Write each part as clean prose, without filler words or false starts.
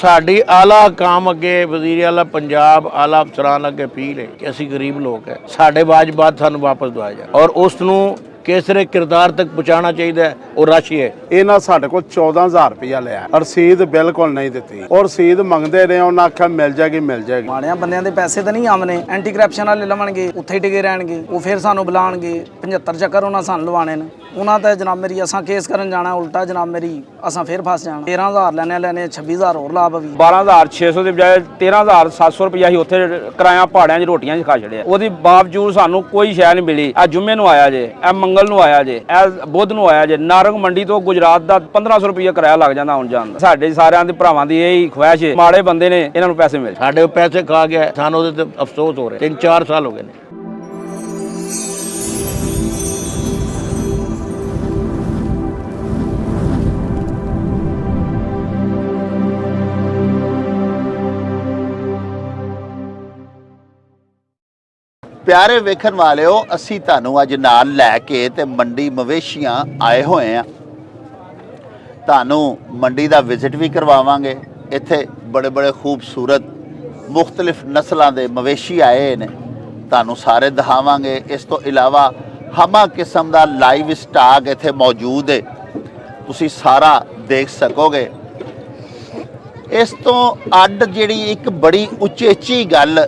साड़ी आला काम अगे वजीर आला पंजाब आला अफसरान अगे अपील है कि असी गरीब लोग है, साढ़े वाजबात सानू वापस दवाया जाए और उसनू किसरे किरदार तक पहुँचाना चाहिए और राशि है। ਇਹਨਾਂ ਸਾਡੇ ਕੋਲ 14000 ਰੁਪਇਆ ਲਿਆ, ਰਸੀਦ ਬਿਲਕੁਲ ਨਹੀਂ ਦਿੱਤੀ ਔਰ ਰਸੀਦ ਮੰਗਦੇ ਰਹੇ, ਉਹਨਾਂ ਆਖਿਆ ਮਿਲ ਜਾਏਗੀ। ਮਾੜਿਆਂ ਬੰਦਿਆਂ ਦੇ ਪੈਸੇ ਤਾਂ ਨਹੀਂ ਆਮਨੇ, ਐਂਟੀ ਕਰਪਸ਼ਨ ਵਾਲੇ ਲਵਣਗੇ, ਉੱਥੇ ਟਿਕੇ ਰਹਿਣਗੇ, ਉਹ ਫਿਰ ਸਾਨੂੰ ਬੁਲਾਣਗੇ, 75 ਚੱਕਰ ਉਹਨਾਂ ਸਾਨੂੰ ਲਵਾਣੇ ਨੇ। ਉਹਨਾਂ ਤੇ ਜਨਾਬ ਮੇਰੀ ਅਸਾਂ ਕੇਸ ਕਰਨ ਜਾਣਾ, ਉਲਟਾ ਜਨਾਬ ਮੇਰੀ ਅਸਾਂ ਫਿਰ ਫਸ ਜਾਣਾ। 13000 ਲੈਣੇ 26000 ਹੋਰ ਲਾਭ ਵੀ। 12600 ਦੇ ਬਜਾਏ 13700 ਰੁਪਇਆ ਹੀ ਉੱਥੇ ਕਿਰਾਇਆ ਪਹਾੜਿਆਂ 'ਚ ਰੋਟੀਆਂ 'ਚ ਖਾ ਛੜਿਆ। ਉਹਦੇ ਬਾਵਜੂਦ ਸਾਨੂੰ ਕੋਈ ਸ਼ੈ ਨਹੀਂ ਮਿਲੀ। ਆ ਜੁਮੇ ਨੂੰ ਆਇਆ ਜੇ, ਇਹ ਮੰਗਲ ਨੂੰ ਆਇਆ ਜੇ, ਇਹ ਬੁੱਧ ਨੂੰ ਆਇਆ ਜੇ। ਨਾਰੰਗ ਮੰਡੀ ਤੋਂ ਗੁਜਰਾਤ ਦਾ 1500 ਰੁਪਇਆ ਕਿਰਾਇਆ ਲੱਗ ਜਾਂਦਾ ਆਉਣ ਜਾਣ ਦਾ। ਸਾਡੇ ਸਾਰਿਆਂ ਦੇ ਭਰਾਵਾਂ ਦੀ ਇਹੀ ਖੁਆਇਸ਼ ਹੈ, ਮਾੜੇ ਬੰਦੇ ਨੇ ਇਹਨਾਂ ਨੂੰ ਪੈਸੇ ਮਿਲ। ਸਾਡੇ ਪੈਸੇ ਖਾ ਗਿਆ, ਸਾਨੂੰ ਉਹਦੇ ਤੇ ਅਫਸੋਸ ਹੋ ਰਿਹਾ। 3-4 ਸਾਲ ਹੋ ਗਏ ਨੇ। प्यारे वेखण वालिओ, असी तुहानूं अज नाल लैके ते मंडी मवेशियां आए होए हैं। तुहानूं मंडी दा विजिट भी करवावांगे। इत्थे बड़े बड़े खूबसूरत मुख्तलिफ नस्लों के मवेशी आए ने, तुहानूं सारे दिखावांगे। इस तो इलावा हमा किस्म का लाइव स्टॉक इत्थे मौजूद है, तुसी सारा देख सकोगे। इस तो अड जिहड़ी एक बड़ी उचेची गल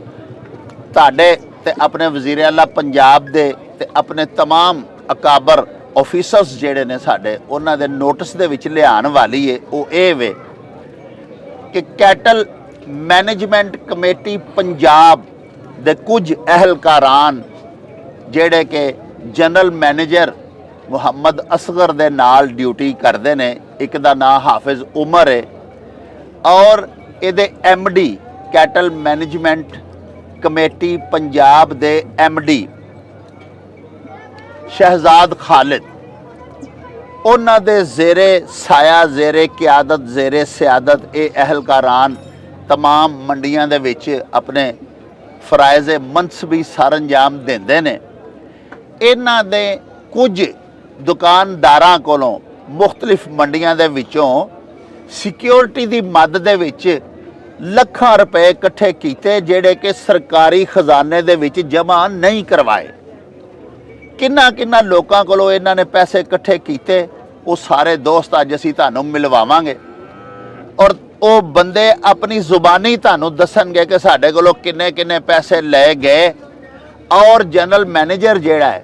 तुहाडे ते अपने वजीर आला पंजाब दे ते अपने तमाम अकाबर ऑफिसर्स जिहड़े ने साडे उन्हां दे नोटिस दे विच लिआउण वाली है। वो ये वे कि कैटल मैनेजमेंट कमेटी पंजाब दे कुछ अहलकारान जिहड़े कि जनरल मैनेजर मुहम्मद असगर दे नाल ड्यूटी करते हैं। एक दा नाम हाफिज उमर है और इहदे MD cattle management committee Punjab दे MD शहजाद खालिद, उन्हां दे जेरे साया जेरे क्यादत जेरे सियादत ये अहलकारान तमाम मंडियां दे विच अपने फराइज़े मनसबी सर अंजाम देंदे ने। इन्हां दे कुछ दुकानदारां कोलों मुख्तलिफ मंडियां दे विचों सिक्योरिटी दी मद दे विच ਲੱਖਾਂ रुपए इकट्ठे किए जेड़े कि सरकारी खजाने दे विच जमा नहीं करवाए। किन्ना किन्ना लोकां कोलों इन्हां ने पैसे इकट्ठे किए, वो सारे दोस्त अज असीं तुहानूं मिलवावांगे और वो बंदे अपनी जुबानी तुहानूं दसणगे कि साडे कोलों किन्ने किन्ने पैसे ले गए। और जनरल मैनेजर जिहड़ा है,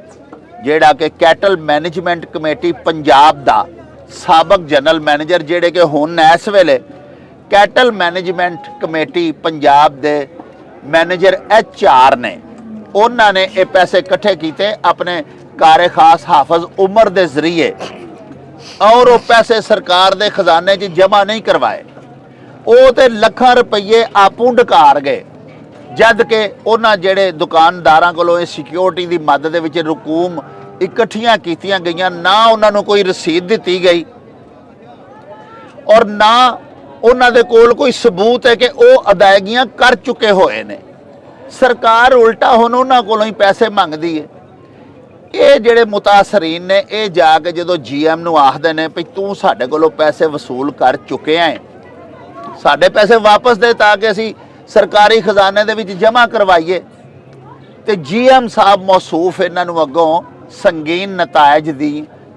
जिहड़ा कि कैटल मैनेजमेंट कमेटी पंजाब दा साबक जनरल मैनेजर जिहड़े कि हुण इस वेले कैटल मैनेजमेंट कमेटी पंजाब दे मैनेजर HR ने, उन्होंने ये पैसे इकट्ठे किए अपने कार खास हाफिज उमर के जरिए और वो पैसे सरकार के खजाने च जमा नहीं करवाए। वो तो लखां रुपये आपूं ढकार गए, जद कि उन्होंने जेड़े दुकानदारां कोलों सिक्योरिटी की मद दे विच रकूम इकट्ठियां कीतियां गईयां, ना उन्होंने कोई रसीद दी गई और ना उन्हां दे कोल कोई सबूत है कि वो अदायगियां कर चुके होए ने। सरकार उल्टा हुण उन्हां कोलों ही पैसे मंगदी है। ये जिहड़े मुतासरीन ने ये जाके जदों GM नूं आखदे ने भी तूं साडे कोलों पैसे वसूल कर चुके हैं, साडे पैसे वापस दे ताकि असीं सरकारी खजाने दे विच जमा करवाइए, ते GM साहब मौसूफ इन्हां नूं अगों संगीन नतायज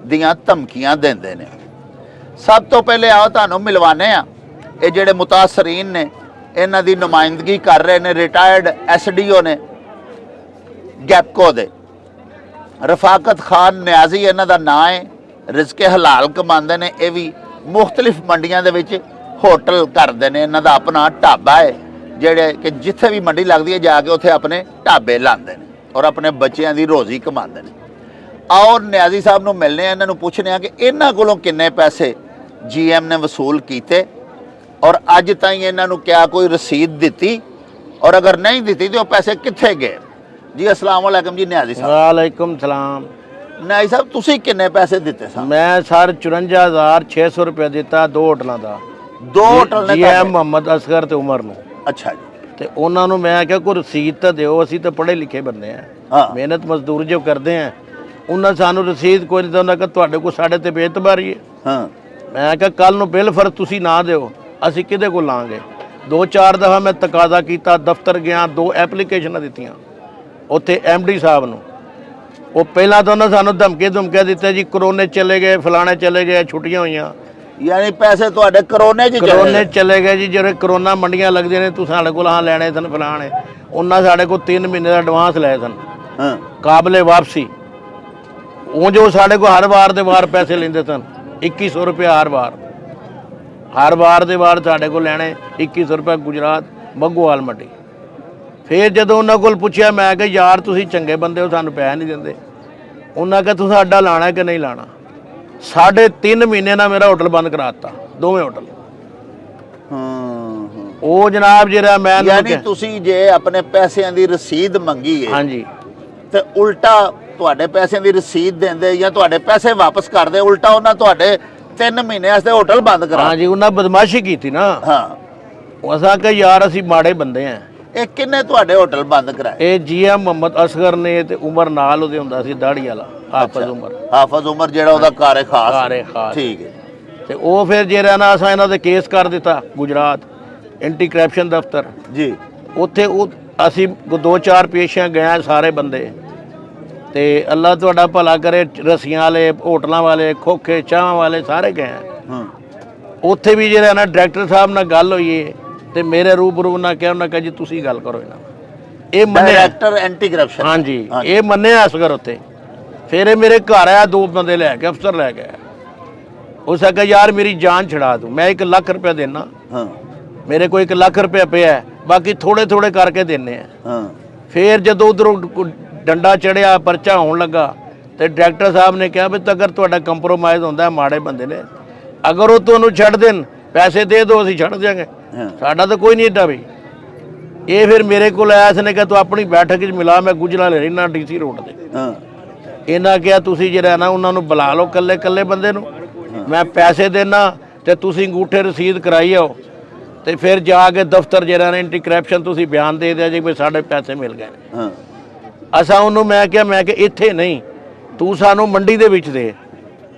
दियां धमकियां दिंदे ने। सब तो पहले आओ तुहानूं मिलवाने आ, ये जिहड़े मुतासरीन ने इन्हां दी नुमाइंदगी कर रहे ने रिटायर्ड SDO ने गैपको दे, रफाकत खान न्याजी इन्हां दा नाम है, रिजके हलाल कमांदे ने। ये भी मुख्तलिफ मंडियां दे विच होटल करदे ने, इन्हां दा अपना ढाबा है जिहड़े कि जिथे भी मंडी लगदी है जाके उत्थे अपने ढाबे लांदे ने और अपने बच्चियां दी रोजी कमांदे ने। आओ न्याजी साहब नूं मिलने, इन्हां नूं पुछने कि इन्हां कोलों किन्ने पैसे GM ने वसूल कीते और अज ताईं इन्हां नूं क्या कोई रसीद दिती, और अगर नहीं दिती तो पैसे कित्थे गए। जी अस्सलाम वालेकुम जी न्याजी साहब। वालेकुम सलाम। न्याजी साहब तुसीं किन्ने पैसे दिते सन? मैं सर 54,600 रुपया दिता 2 होटलों का। 2 होटल ने GM मुहम्मद असगर ते उमर नूं। अच्छा जी। ते उन्हां नूं मैं क्या कोई रसीद तो दिओ, असीं तो पढ़े लिखे बंदे हैं, हाँ। मेहनत मजदूर जो करते हैं। उन्हें सानू रसीद कोई नहीं दिंदा कि तुहाडे कोल साडे ते बेइतबारी है। हाँ। मैं क्या कल नूं बिल फर्ज तुसीं ना दिओ, ਅਸੀਂ ਕਿਹਦੇ ਕੋਲ ਲਾਂਗੇ। 2-4 ਦਫਾ ਮੈਂ ਤਕਾਜ਼ਾ ਕੀਤਾ, ਦਫ਼ਤਰ ਗਿਆ, 2 ਐਪਲੀਕੇਸ਼ਨਾਂ ਦਿੱਤੀਆਂ ਉੱਥੇ MD ਸਾਹਿਬ ਨੂੰ। ਉਹ ਪਹਿਲਾਂ ਤਾਂ ਉਹਨਾਂ ਸਾਨੂੰ ਧਮਕੀਆਂ ਦਿੱਤੇ ਜੀ ਕਰੋਨੇ ਚਲੇ ਗਏ, ਫਲਾਣੇ ਚਲੇ ਗਏ, ਛੁੱਟੀਆਂ ਹੋਈਆਂ। ਯਾਨੀ ਪੈਸੇ ਤੁਹਾਡੇ ਕਰੋਨੇ 'ਚ ਕਰੋਨੇ ਚਲੇ ਗਏ ਜੀ। ਜਿਹੜੇ ਕਰੋਨਾ ਮੰਡੀਆਂ ਲੱਗਦੀਆਂ ਨੇ ਤੂੰ ਸਾਡੇ ਕੋਲ ਹਾਂ ਲੈਣੇ ਸਨ ਫਲਾਣੇ, ਉਹਨਾਂ ਸਾਡੇ ਕੋਲ 3 ਮਹੀਨੇ ਦਾ ਐਡਵਾਂਸ ਲਏ ਸਨ ਹਾਂ ਕਾਬਲੇ ਵਾਪਸੀ। ਉਹ ਜੋ ਸਾਡੇ ਕੋਲ ਹਰ ਵਾਰ ਦੇ ਵਾਰ ਪੈਸੇ ਲੈਂਦੇ ਸਨ 2100 ਰੁਪਏ ਹਰ ਵਾਰ ਦੇ ਵਾਰ ਸਾਡੇ ਕੋਲ ਲੈਣੇ 2100 ਰੁਪਏ ਗੁਜਰਾਤ ਬੱਗੋਵਾਲ ਮੰਡੀ। ਫਿਰ ਜਦੋਂ ਉਹਨਾਂ ਕੋਲ ਪੁੱਛਿਆ ਮੈਂ ਕਿ ਯਾਰ ਤੁਸੀਂ ਚੰਗੇ ਬੰਦੇ ਹੋ, ਸਾਨੂੰ ਪੈਸੇ ਨਹੀਂ ਦਿੰਦੇ। ਉਹਨਾਂ ਕਿਹਾ ਤੁਸੀਂ ਅੱਡਾ ਲਾਣਾ ਕਿ ਨਹੀਂ ਲਾਣਾ। 3.5 ਮਹੀਨੇ ਨਾਲ ਮੇਰਾ ਹੋਟਲ ਬੰਦ ਕਰਾ ਦਿੱਤਾ, ਦੋਵੇਂ ਹੋਟਲ। ਉਹ ਜਨਾਬ ਜਿਹੜਾ ਮੈਂ ਯਾਨੀ ਤੁਸੀਂ ਜੇ ਆਪਣੇ ਪੈਸਿਆਂ ਦੀ ਰਸੀਦ ਮੰਗੀ ਹੈ ਹਾਂਜੀ ਤੇ ਉਲਟਾ ਤੁਹਾਡੇ ਪੈਸਿਆਂ ਦੀ ਰਸੀਦ ਦਿੰਦੇ ਜਾਂ ਤੁਹਾਡੇ ਪੈਸੇ ਵਾਪਸ ਕਰਦੇ, ਉਲਟਾ ਉਹਨਾਂ ਤੁਹਾਡੇ 3 ਮਹੀਨੇ ਵਾਸਤੇ ਹੋਟਲ ਬੰਦ ਕਰਾ। ਹਾਂਜੀ, ਉਹਨਾਂ ਬਦਮਾਸ਼ੀ ਕੀਤੀ ਨਾ। ਹਾਂ, ਉਹ ਅਸਾਂ ਕਿ ਯਾਰ ਅਸੀਂ ਮਾੜੇ ਬੰਦੇ ਆ। ਇਹ ਕਿੰਨੇ ਤੁਹਾਡੇ ਹੋਟਲ ਬੰਦ ਕਰਾਏ? ਇਹ GM ਮੁਹੰਮਦ ਅਸਗਰ ਨੇ ਤੇ ਉਮਰ ਨਾਲ ਉਹਦੇ ਹੁੰਦਾ ਸੀ ਦਾੜੀ ਵਾਲਾ ਹਾਫਜ਼ ਉਮਰ ਜਿਹੜਾ ਉਹਦਾ ਘਰ ਹੈ ਖਾਸ। ਠੀਕ ਹੈ। ਤੇ ਉਹ ਫਿਰ ਜਿਹੜਾ ਨਾ ਅਸਾਂ ਇਹਨਾਂ ਦੇ ਕੇਸ ਕਰ ਦਿੱਤਾ ਗੁਜਰਾਤ ਐਂਟੀ ਕਰਪਸ਼ਨ ਦਫ਼ਤਰ ਜੀ। ਉੱਥੇ ਉਹ ਅਸੀਂ 2-4 ਪੇਸ਼ੀਆਂ ਗਏ ਸਾਰੇ ਬੰਦੇ। ਤੇ ਅੱਲਾ ਤੁਹਾਡਾ ਭਲਾ ਕਰੇ, ਰਸੀਆਂ ਵਾਲੇ, ਹੋਟਲਾਂ ਵਾਲੇ, ਖੋਖੇ ਚਾਹਾਂ ਵਾਲੇ ਸਾਰੇ ਗਏ। ਉੱਥੇ ਵੀ ਜਿਹੜਾ ਨਾ ਡਾਇਰੈਕਟਰ ਸਾਹਿਬ ਨਾਲ ਗੱਲ ਹੋਈ ਹੈ ਤੇ ਮੇਰੇ ਰੂਬਰੂ ਨਾਲ ਕਿਹਾ, ਉਹਨਾਂ ਕਿਹਾ ਜੀ ਤੁਸੀਂ ਗੱਲ ਕਰੋ ਇਹਨਾਂ ਨਾਲ। ਇਹ ਮੰਨਿਆ ਡਾਇਰੈਕਟਰ ਐਂਟੀ ਕਰਪਸ਼ਨ। ਹਾਂਜੀ, ਇਹ ਮੰਨਿਆ ਅਸਗਰ ਉੱਥੇ। ਫਿਰ ਇਹ ਮੇਰੇ ਘਰ ਆਇਆ, 2 ਬੰਦੇ ਲੈ ਕੇ, ਅਫਸਰ ਲੈ ਕੇ। ਉਸ ਆਖਿਆ ਯਾਰ ਮੇਰੀ ਜਾਨ ਛੜਾ ਦੂੰ, ਮੈਂ 1 ਲੱਖ ਰੁਪਇਆ ਦੇਣਾ। ਮੇਰੇ ਕੋਲ 1 ਲੱਖ ਰੁਪਇਆ ਪਿਆ, ਬਾਕੀ ਥੋੜੇ ਕਰਕੇ ਦੇਣੇ ਆ। ਫਿਰ ਜਦੋਂ ਉਧਰੋਂ ਡੰਡਾ ਚੜਿਆ, ਪਰਚਾ ਹੋਣ ਲੱਗਾ ਤੇ ਡਾਇਰੈਕਟਰ ਸਾਹਿਬ ਨੇ ਕਿਹਾ ਵੀ ਅਗਰ ਤੁਹਾਡਾ ਕੰਪਰੋਮਾਈਜ਼ ਹੁੰਦਾ, ਮਾੜੇ ਬੰਦੇ ਨੇ, ਅਗਰ ਉਹ ਤੁਹਾਨੂੰ ਛੱਡ ਦੇਣ, ਪੈਸੇ ਦੇ ਦਿਓ, ਅਸੀਂ ਛੱਡ ਦਿਆਂਗੇ, ਸਾਡਾ ਤਾਂ ਕੋਈ ਨਹੀਂ ਏਡਾ ਵੀ। ਇਹ ਫਿਰ ਮੇਰੇ ਕੋਲ ਆਇਆ, ਇਸਨੇ ਕਿਹਾ ਤੂੰ ਆਪਣੀ ਬੈਠਕ 'ਚ ਮਿਲਾ, ਮੈਂ ਗੁਜਰਾਲ ਰਹਿਣਾ DC ਰੋਡ ਤੇ। ਇਹਨਾਂ ਕਿਹਾ ਤੁਸੀਂ ਜਿਹੜਾ ਨਾ ਉਹਨਾਂ ਨੂੰ ਬੁਲਾ ਲਓ, ਕੱਲੇ ਬੰਦੇ ਨੂੰ, ਮੈਂ ਪੈਸੇ ਦੇਣਾ ਤੇ ਤੁਸੀਂ ਅੰਗੂਠੇ ਰਸੀਦ ਕਰਾਈ ਆਓ ਤੇ ਫਿਰ ਜਾ ਕੇ ਦਫ਼ਤਰ ਜਿਹੜਾ ਨੇ ਐਂਟੀ ਕਰਪਸ਼ਨ ਤੁਸੀਂ ਬਿਆਨ ਦੇ ਦਿਆ ਜੀ ਵੀ ਸਾਡੇ ਪੈਸੇ ਮਿਲ ਗਏ ਨੇ। ਅਸਾਂ ਉਹਨੂੰ ਮੈਂ ਕਿਹਾ ਇੱਥੇ ਨਹੀਂ, ਤੂੰ ਸਾਨੂੰ ਮੰਡੀ ਦੇ ਵਿੱਚ ਦੇ,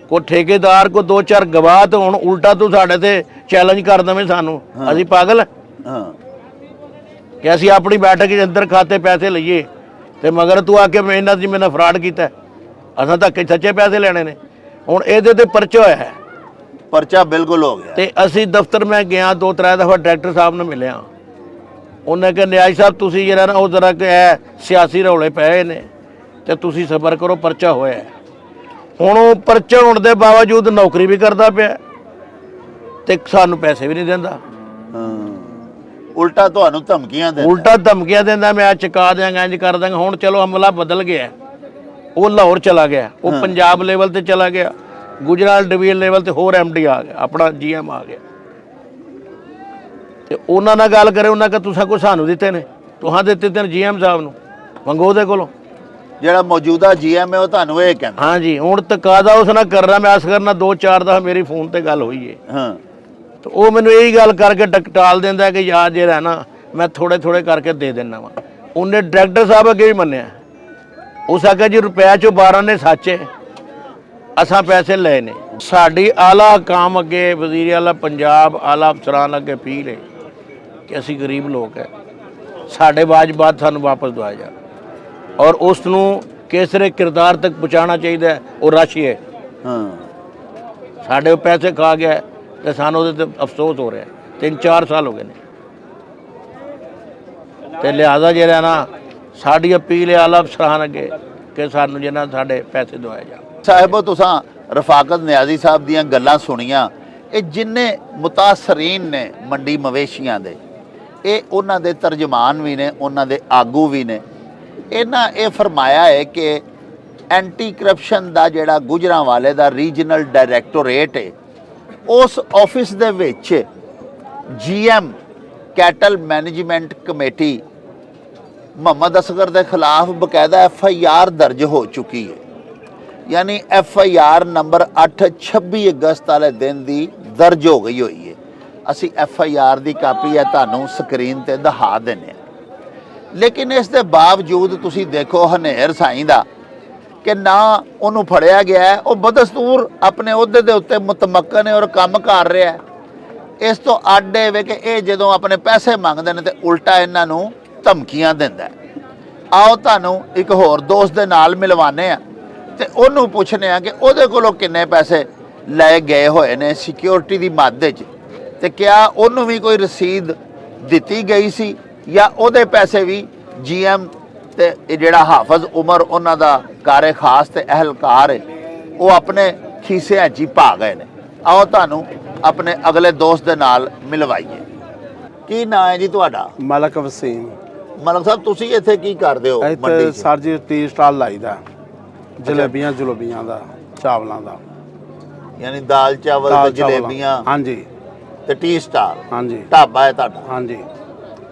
ਕੋਈ ਠੇਕੇਦਾਰ, ਕੋਈ 2-4 ਗਵਾਹ ਤੇ ਹੁਣ ਉਲਟਾ ਤੂੰ ਸਾਡੇ ਤੇ ਚੈਲੰਜ ਕਰ ਦਵੇਂ ਸਾਨੂੰ। ਅਸੀਂ ਪਾਗਲ ਕਿ ਅਸੀਂ ਆਪਣੀ ਬੈਠਕ ਦੇ ਅੰਦਰ ਖਾਤੇ ਪੈਸੇ ਲਈਏ ਤੇ ਮਗਰ ਤੂੰ ਆ ਕੇ ਇਹਨਾਂ ਦੀ ਮੈਨਾਂ ਫਰਾਡ ਕੀਤਾ। ਅਸਾਂ ਤਾਂ ਸੱਚੇ ਪੈਸੇ ਲੈਣੇ ਨੇ। ਹੁਣ ਇਹਦੇ ਤੇ ਪਰਚਾ ਹੋਇਆ ਹੈ, ਪਰਚਾ ਬਿਲਕੁਲ ਹੋ ਗਿਆ। ਤੇ ਅਸੀਂ ਦਫ਼ਤਰ ਮੈਂ ਗਿਆ 2-3 ਦਫਾ, ਡਾਇਰੈਕਟਰ ਸਾਹਿਬ ਨੂੰ ਮਿਲਿਆ। ਉਹਨੇ ਕਿਹਾ ਨਿਆਜ਼ ਸਾਹਿਬ ਤੁਸੀਂ ਜਿਹੜਾ ਨਾ ਉਹ ਜ਼ਰਾ ਕਿ ਸਿਆਸੀ ਰੌਲੇ ਪਏ ਨੇ ਤੇ ਤੁਸੀਂ ਸਬਰ ਕਰੋ, ਪਰਚਾ ਹੋਇਆ। ਹੁਣ ਉਹ ਪਰਚਾ ਹੋਣ ਦੇ ਬਾਵਜੂਦ ਨੌਕਰੀ ਵੀ ਕਰਦਾ ਪਿਆ ਤੇ ਸਾਨੂੰ ਪੈਸੇ ਵੀ ਨਹੀਂ ਦਿੰਦਾ। ਉਲਟਾ ਤੁਹਾਨੂੰ ਧਮਕੀਆਂ ਦਿੰਦਾ, ਮੈਂ ਚੁਕਾ ਦਿਆਂਗਾ, ਇੰਜ ਕਰ ਦਾਂਗਾ। ਹੁਣ ਚਲੋ ਅਮਲਾ ਬਦਲ ਗਿਆ, ਉਹ ਲਾਹੌਰ ਚਲਾ ਗਿਆ, ਉਹ ਪੰਜਾਬ ਲੈਵਲ ਤੇ ਚਲਾ ਗਿਆ, ਗੁਜਰਾਤ ਡਿਵੀਜ਼ਨ ਲੈਵਲ ਤੇ ਹੋਰ MD ਆ ਗਿਆ, ਆਪਣਾ GM ਆ ਗਿਆ। ਤੇ ਉਹਨਾਂ ਨਾਲ ਗੱਲ ਕਰੇ, ਉਹਨਾਂ ਕਹਾ ਤੁਸੀਂ ਕੋਈ ਸਾਨੂੰ ਦਿੱਤੇ ਨੇ, ਤੁਹਾਂ ਦਿੱਤੇ ਨੇ GM ਸਾਹਿਬ ਨੂੰ, ਮੰਗੋ ਉਹਦੇ ਕੋਲੋਂ। ਜਿਹੜਾ ਮੌਜੂਦਾ GM ਹੈ ਉਹ ਤੁਹਾਨੂੰ ਇਹ ਕਹਿੰਦਾ? ਹਾਂਜੀ, ਹੁਣ ਤਕਾਜ਼ਾ ਉਸ ਨਾਲ ਕਰ ਰਿਹਾ ਮੈਂ ਅਸਗਰ ਨਾਲ। 2-4 ਦਫਾ ਮੇਰੀ ਫੋਨ ਤੇ ਗੱਲ ਹੋਈ ਹੈ। ਤੇ ਉਹ ਮੈਨੂੰ ਇਹੀ ਗੱਲ ਕਰਕੇ ਟਕਟਾਲ ਦਿੰਦਾ ਕਿ ਯਾਰ ਜਿਹੜਾ ਨਾ ਮੈਂ ਥੋੜੇ ਕਰਕੇ ਦੇ ਦਿੰਦਾ ਵਾ। ਉਹਨੇ ਡਾਇਰੈਕਟਰ ਸਾਹਿਬ ਅੱਗੇ ਵੀ ਮੰਨਿਆ। ਉਸ ਆਖਿਆ ਜੀ ਰੁਪਏ ਚੋਂ 12 ਨੇ ਸੱਚੇ, ਅਸਾਂ ਪੈਸੇ ਲਏ ਨੇ। ਸਾਡੀ ਆਲਾ ਹਕਾਮ ਅੱਗੇ, ਵਜ਼ੀਰ ਆਲਾ ਪੰਜਾਬ, ਆਲਾ ਅਫਸਰਾਨ ਅੱਗੇ ਅਪੀਲ ਹੈ ਕਿ ਅਸੀਂ ਗਰੀਬ ਲੋਕ ਹੈ, ਸਾਡੇ ਵਾਜਬਾਤ ਸਾਨੂੰ ਵਾਪਸ ਦਵਾਇਆ ਜਾਵੇ ਔਰ ਉਸ ਨੂੰ ਕਿਸਰੇ ਕਿਰਦਾਰ ਤੱਕ ਪਹੁੰਚਾਉਣਾ ਚਾਹੀਦਾ। ਉਹ ਰਾਸ਼ੀ ਹੈ, ਸਾਡੇ ਉਹ ਪੈਸੇ ਖਾ ਗਿਆ ਤੇ ਸਾਨੂੰ ਉਹਦੇ ਤੇ ਅਫਸੋਸ ਹੋ ਰਿਹਾ। 3-4 ਸਾਲ ਹੋ ਗਏ ਨੇ ਤੇ ਲਿਹਾਜ਼ਾ ਜਿਹੜਾ ਨਾ ਸਾਡੀ ਅਪੀਲ ਹੈ ਆਲਾ ਅਫਸਰਾਨ ਅੱਗੇ ਕਿ ਸਾਨੂੰ ਜਿਹੜਾ ਸਾਡੇ ਪੈਸੇ ਦਵਾਏ ਜਾਣ। ਸਾਹਿਬੋ, ਤੁਸੀਂ ਰਫਾਕਤ ਨਿਆਜ਼ੀ ਸਾਹਿਬ ਦੀਆਂ ਗੱਲਾਂ ਸੁਣੀਆਂ। ਇਹ ਜਿੰਨੇ ਮੁਤਾਸਰੀਨ ਨੇ ਮੰਡੀ ਮਵੇਸ਼ੀਆਂ ਦੇ, ਇਹ ਉਹਨਾਂ ਦੇ ਤਰਜਮਾਨ ਵੀ ਨੇ, ਉਹਨਾਂ ਦੇ ਆਗੂ ਵੀ ਨੇ। ਇਹਨਾਂ ਇਹ ਫਰਮਾਇਆ ਹੈ ਕਿ ਐਂਟੀ ਕਰਪਸ਼ਨ ਦਾ ਜਿਹੜਾ ਗੁਜਰਾਂਵਾਲੇ ਦਾ ਰੀਜਨਲ ਡਾਇਰੈਕਟੋਰੇਟ ਹੈ, ਉਸ ਆਫਿਸ ਦੇ ਵਿੱਚ GM cattle management committee Muhammad Asgar ਦੇ ਖਿਲਾਫ ਬਕਾਇਦਾ FIR ਦਰਜ ਹੋ ਚੁੱਕੀ ਹੈ। ਯਾਨੀ FIR ਨੰਬਰ 8 26 ਅਗਸਤ ਵਾਲੇ ਦਿਨ ਦੀ ਦਰਜ ਹੋ ਗਈ ਹੋਈ ਹੈ। ਅਸੀਂ FIR ਦੀ ਕਾਪੀ ਹੈ ਤੁਹਾਨੂੰ ਸਕਰੀਨ ਤੇ ਦਿਖਾ ਦਿੰਦੇ ਹਾਂ। ਲੇਕਿਨ ਇਸ ਦੇ ਬਾਵਜੂਦ ਤੁਸੀਂ ਦੇਖੋ ਹਨੇਰ ਸਾਈਂ ਦਾ ਕਿ ਨਾ ਉਹਨੂੰ ਫੜਿਆ ਗਿਆ, ਉਹ ਬਦਸਤੂਰ ਆਪਣੇ ਅਹੁਦੇ ਦੇ ਉੱਤੇ ਮੁਤਮੱਕਨ ਹੈ ਔਰ ਕੰਮ ਕਰ ਰਿਹਾ ਹੈ। ਇਸ ਤੋਂ ਅੱਡ ਇਹ ਵੇ ਕਿ ਇਹ ਜਦੋਂ ਆਪਣੇ ਪੈਸੇ ਮੰਗਦੇ ਨੇ ਤੇ ਉਲਟਾ ਇਹਨਾਂ ਨੂੰ ਧਮਕੀਆਂ ਦਿੰਦਾ ਹੈ। ਆਓ ਤੁਹਾਨੂੰ ਇੱਕ ਹੋਰ ਦੋਸਤ ਦੇ ਨਾਲ ਮਿਲਵਾਨੇ ਆ ਤੇ ਉਹਨੂੰ ਪੁੱਛਨੇ ਆ ਕਿ ਉਹਦੇ ਕੋਲੋਂ ਕਿੰਨੇ ਪੈਸੇ ਲਏ ਗਏ ਹੋਏ ਨੇ ਸਿਕਿਉਰਿਟੀ ਦੀ ਮਦ 'ਚ, ਤੇ ਕਿਆ ਉਹਨੂੰ ਵੀ ਕੋਈ ਰਸੀਦ ਦਿੱਤੀ ਗਈ ਸੀ ਜਾਂ ਉਹਦੇ ਪੈਸੇ ਵੀ ਜੀਐਮ ਤੇ ਇਹ ਜਿਹੜਾ ਹਾਫਜ਼ ਉਮਰ ਉਹਨਾਂ ਦਾ ਕਾਰੇ ਖਾਸ ਤੇ ਅਹਿਲਕਾਰ ਹੈ ਉਹ ਆਪਣੇ ਖੀਸਿਆਂ 'ਚ ਹੀ ਪਾ ਗਏ ਨੇ। ਆਓ ਤੁਹਾਨੂੰ ਆਪਣੇ ਅਗਲੇ ਦੋਸਤ ਦੇ ਨਾਲ ਮਿਲਵਾਈਏ। ਕੀ ਨਾਂ ਹੈ ਜੀ ਤੁਹਾਡਾ? ਮਲਕ ਵਸੀਮ। ਮਲਕ ਸਾਹਿਬ ਤੁਸੀਂ ਇੱਥੇ ਕੀ ਕਰਦੇ ਹੋ ਮੰਡੀ ਇੱਥੇ 'ਚ? ਸਰ ਜੀ ਟੀ ਸਟਾਲ ਲਾਈਦਾ, ਜਲੇਬੀਆਂ ਜੁਲੇਬੀਆਂ ਦਾ, ਚਾਵਲਾਂ ਦਾ। ਯਾਨੀ ਦਾਲ ਚਾਵਲ ਦਾਲ ਤੇ ਚਾਵਲ। ਜਲੇਬੀਆਂ ਹਾਂਜੀ ਤੇ ਟੀ ਸਟਾਲ ਹਾਂਜੀ ਢਾਬਾ ਹੈ ਤੁਹਾਡਾ। ਹਾਂਜੀ।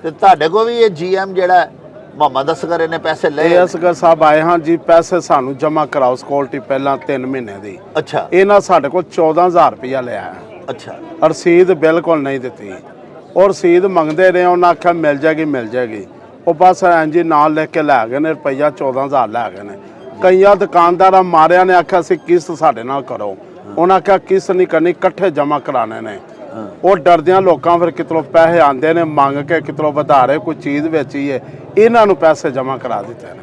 ਤੇ ਤੁਹਾਡੇ ਕੋਲ ਵੀ ਇਹ ਜੀਐਮ ਜਿਹੜਾ ਮੁਹੰਮਦ ਅਸਗਰ ਇਹਨੇ ਪੈਸੇ ਲਏ? ਇਹ ਅਸਗਰ ਸਾਹਿਬ ਆਏ ਹਾਂ ਜੀ, ਪੈਸੇ ਸਾਨੂੰ ਜਮ੍ਹਾਂ ਕਰਾਓ ਸਿਕਿਉਰਿਟੀ ਪਹਿਲਾਂ 3 ਮਹੀਨੇ ਦੀ। ਅੱਛਾ ਇਹਨਾਂ ਸਾਡੇ ਕੋਲ 14000 ਰੁਪਇਆ ਲਿਆ ਹੈ। ਅੱਛਾ ਰਸੀਦ ਬਿਲਕੁਲ ਨਹੀਂ ਦਿੱਤੀ। ਔਰ ਰਸੀਦ ਮੰਗਦੇ ਰਹੇ, ਉਹਨਾਂ ਆਖਿਆ ਮਿਲ ਜਾਏਗੀ। ਉਹ ਬਸ ਇੰਝ ਹੀ ਨਾਲ ਲੈ ਕੇ ਲੈ ਗਏ ਨੇ, ਰੁਪਈਆ 14000 ਲੈ ਗਏ ਨੇ। ਕਈਆਂ ਦੁਕਾਨਦਾਰਾਂ ਮਾਰਿਆਂ ਨੇ ਆਖਿਆ ਸੀ ਕਿਸ਼ਤ ਸਾਡੇ ਨਾਲ ਕਰੋ, ਉਹਨਾਂ ਆਖਿਆ ਕਿਸ਼ਤ ਨਹੀਂ ਕਰਨੀ, ਇਕੱਠੇ ਜਮ੍ਹਾਂ ਕਰਾਣੇ ਨੇ। ਉਹ ਡਰਦਿਆਂ ਲੋਕਾਂ ਫਿਰ ਕਿਤੋਂ ਪੈਸੇ ਆਉਂਦੇ ਨੇ ਮੰਗ ਕੇ, ਕਿਤੋਂ ਵਧਾਰੇ ਕੋਈ ਚੀਜ਼ ਵੇਚੀਏ, ਇਹਨਾਂ ਨੂੰ ਪੈਸੇ ਜਮ੍ਹਾਂ ਕਰਾ ਦਿੱਤੇ ਨੇ।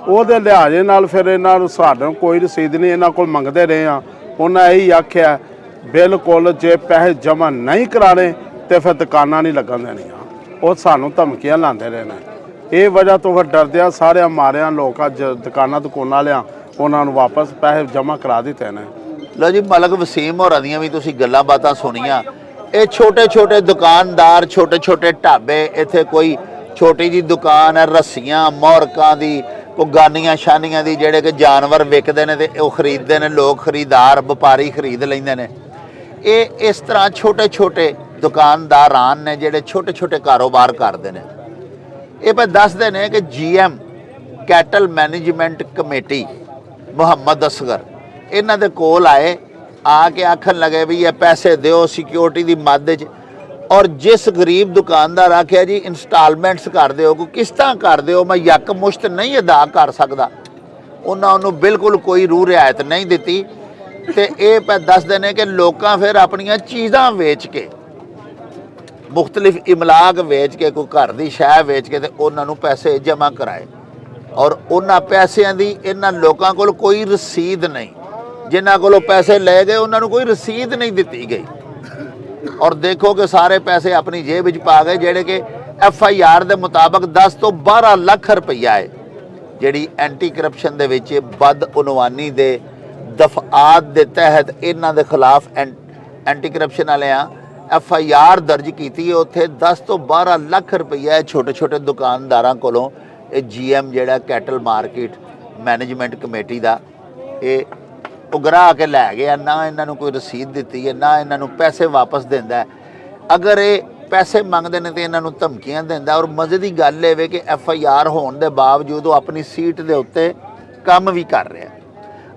ਉਹਦੇ ਲਿਹਾਜ਼ੇ ਨਾਲ ਫਿਰ ਇਹਨਾਂ ਨੂੰ ਸਾਡੇ ਕੋਈ ਰਸੀਦ ਨਹੀਂ, ਇਹਨਾਂ ਕੋਲ ਮੰਗਦੇ ਰਹੇ ਆ। ਉਹਨਾਂ ਇਹੀ ਆਖਿਆ ਬਿਲਕੁਲ ਜੇ ਪੈਸੇ ਜਮ੍ਹਾਂ ਨਹੀਂ ਕਰਾਣੇ ਤੇ ਫਿਰ ਦੁਕਾਨਾਂ ਨਹੀਂ ਲੱਗਣ ਦੇਣੀਆਂ। ਉਹ ਸਾਨੂੰ ਧਮਕੀਆਂ ਲਾਉਂਦੇ ਰਹੇ ਨੇ। ਇਹ ਵਜ੍ਹਾ ਤੋਂ ਫਿਰ ਡਰਦਿਆਂ ਸਾਰਿਆਂ ਮਾਰਿਆਂ ਲੋਕਾਂ ਦੁਕਾਨਾਂ ਵਾਲਿਆਂ ਉਹਨਾਂ ਨੂੰ ਵਾਪਸ ਪੈਸੇ ਜਮ੍ਹਾਂ ਕਰਾ ਦਿੱਤੇ ਨੇ। ਲਓ ਜੀ, ਮਲਕ ਵਸੀਮ ਹੋਰਾਂ ਦੀਆਂ ਵੀ ਤੁਸੀਂ ਗੱਲਾਂ ਬਾਤਾਂ ਸੁਣੀਆਂ। ਇਹ ਛੋਟੇ ਛੋਟੇ ਦੁਕਾਨਦਾਰ, ਛੋਟੇ ਛੋਟੇ ਢਾਬੇ, ਇੱਥੇ ਕੋਈ ਛੋਟੀ ਜੀ ਦੁਕਾਨ ਹੈ ਰੱਸੀਆਂ ਮੋਹਰਕਾਂ ਦੀ, ਕੋਈ ਗਾਨੀਆਂ ਸ਼ਾਨੀਆਂ ਦੀ, ਜਿਹੜੇ ਕਿ ਜਾਨਵਰ ਵਿਕਦੇ ਨੇ ਤੇ ਉਹ ਖਰੀਦਦੇ ਨੇ ਲੋਕ, ਖਰੀਦਦਾਰ ਵਪਾਰੀ ਖਰੀਦ ਲੈਂਦੇ ਨੇ। ਇਹ ਇਸ ਤਰ੍ਹਾਂ ਛੋਟੇ ਛੋਟੇ ਦੁਕਾਨਦਾਰਾਂ ਨੇ ਜਿਹੜੇ ਛੋਟੇ ਛੋਟੇ ਕਾਰੋਬਾਰ ਕਰਦੇ ਨੇ। ਇਹ ਪਰ ਦੱਸਦੇ ਨੇ ਕਿ GM cattle management committee Muhammad Asgar ਇਹਨਾਂ ਦੇ ਕੋਲ ਆਏ, ਆ ਕੇ ਆਖਣ ਲੱਗੇ ਵੀ ਇਹ ਪੈਸੇ ਦਿਓ ਸਿਕਿਉਰਿਟੀ ਦੀ ਮਦ 'ਚ। ਔਰ ਜਿਸ ਗਰੀਬ ਦੁਕਾਨਦਾਰ ਆਖਿਆ ਜੀ ਇੰਸਟਾਲਮੈਂਟਸ ਕਰ ਦਿਓ, ਕੋਈ ਕਿਸ਼ਤਾਂ ਕਰ ਦਿਓ, ਮੈਂ ਯੱਕ ਮੁਸ਼ਤ ਨਹੀਂ ਅਦਾ ਕਰ ਸਕਦਾ, ਉਹਨਾਂ ਨੂੰ ਬਿਲਕੁਲ ਕੋਈ ਰੂਹ ਰਿਆਇਤ ਨਹੀਂ ਦਿੱਤੀ। ਤੇ ਇਹ ਪੈ ਦੱਸਦੇ ਨੇ ਕਿ ਲੋਕਾਂ ਫਿਰ ਆਪਣੀਆਂ ਚੀਜ਼ਾਂ ਵੇਚ ਕੇ, ਮੁਖਤਲਿਫ ਇਮਲਾਕ ਵੇਚ ਕੇ, ਕੋਈ ਘਰ ਦੀ ਸ਼ੈ ਵੇਚ ਕੇ ਤੇ ਉਹਨਾਂ ਨੂੰ ਪੈਸੇ ਜਮ੍ਹਾਂ ਕਰਾਏ। ਔਰ ਉਹਨਾਂ ਪੈਸਿਆਂ ਦੀ ਇਹਨਾਂ ਲੋਕਾਂ ਕੋਲ ਕੋਈ ਰਸੀਦ ਨਹੀਂ, ਜਿਨ੍ਹਾਂ ਕੋਲੋਂ ਪੈਸੇ ਲਏ ਗਏ ਉਹਨਾਂ ਨੂੰ ਕੋਈ ਰਸੀਦ ਨਹੀਂ ਦਿੱਤੀ ਗਈ। ਔਰ ਦੇਖੋ ਕਿ ਸਾਰੇ ਪੈਸੇ ਆਪਣੀ ਜੇਬ ਵਿੱਚ ਪਾ ਗਏ, ਜਿਹੜੇ ਕਿ FIR ਦੇ ਮੁਤਾਬਕ 10 ਤੋਂ 12 ਲੱਖ ਰੁਪਈਆ ਹੈ, ਜਿਹੜੀ ਐਂਟੀ ਕਰਪਸ਼ਨ ਦੇ ਵਿੱਚ ਬਦਉਨਵਾਨੀ ਦੇ ਦਫਆਤ ਦੇ ਤਹਿਤ ਇਹਨਾਂ ਦੇ ਖਿਲਾਫ ਐਂਟੀ ਕਰਪਸ਼ਨ ਵਾਲਿਆਂ FIR ਦਰਜ ਕੀਤੀ ਹੈ। ਉੱਥੇ 10 ਤੋਂ 12 ਲੱਖ ਰੁਪਈਆ ਹੈ ਛੋਟੇ ਛੋਟੇ ਦੁਕਾਨਦਾਰਾਂ ਕੋਲੋਂ ਇਹ GM ਜਿਹੜਾ ਕੈਟਲ ਮਾਰਕੀਟ ਮੈਨੇਜਮੈਂਟ ਕਮੇਟੀ ਦਾ ਇਹ ਉਗਰਾ ਕੇ ਲੈ ਗਿਆ। ਨਾ ਇਹਨਾਂ ਨੂੰ ਕੋਈ ਰਸੀਦ ਦਿੱਤੀ ਹੈ, ਨਾ ਇਹਨਾਂ ਨੂੰ ਪੈਸੇ ਵਾਪਸ ਦਿੰਦਾ ਹੈ। ਅਗਰ ਇਹ ਪੈਸੇ ਮੰਗਦੇ ਨੇ ਤੇ ਇਹਨਾਂ ਨੂੰ ਧਮਕੀਆਂ ਦਿੰਦਾ। ਔਰ ਮਜ਼ੇ ਦੀ ਗੱਲ ਇਹ ਵੇ ਕਿ FIR ਹੋਣ ਦੇ ਬਾਵਜੂਦ ਉਹ ਆਪਣੀ ਸੀਟ ਦੇ ਉੱਤੇ ਕੰਮ ਵੀ ਕਰ ਰਿਹਾ।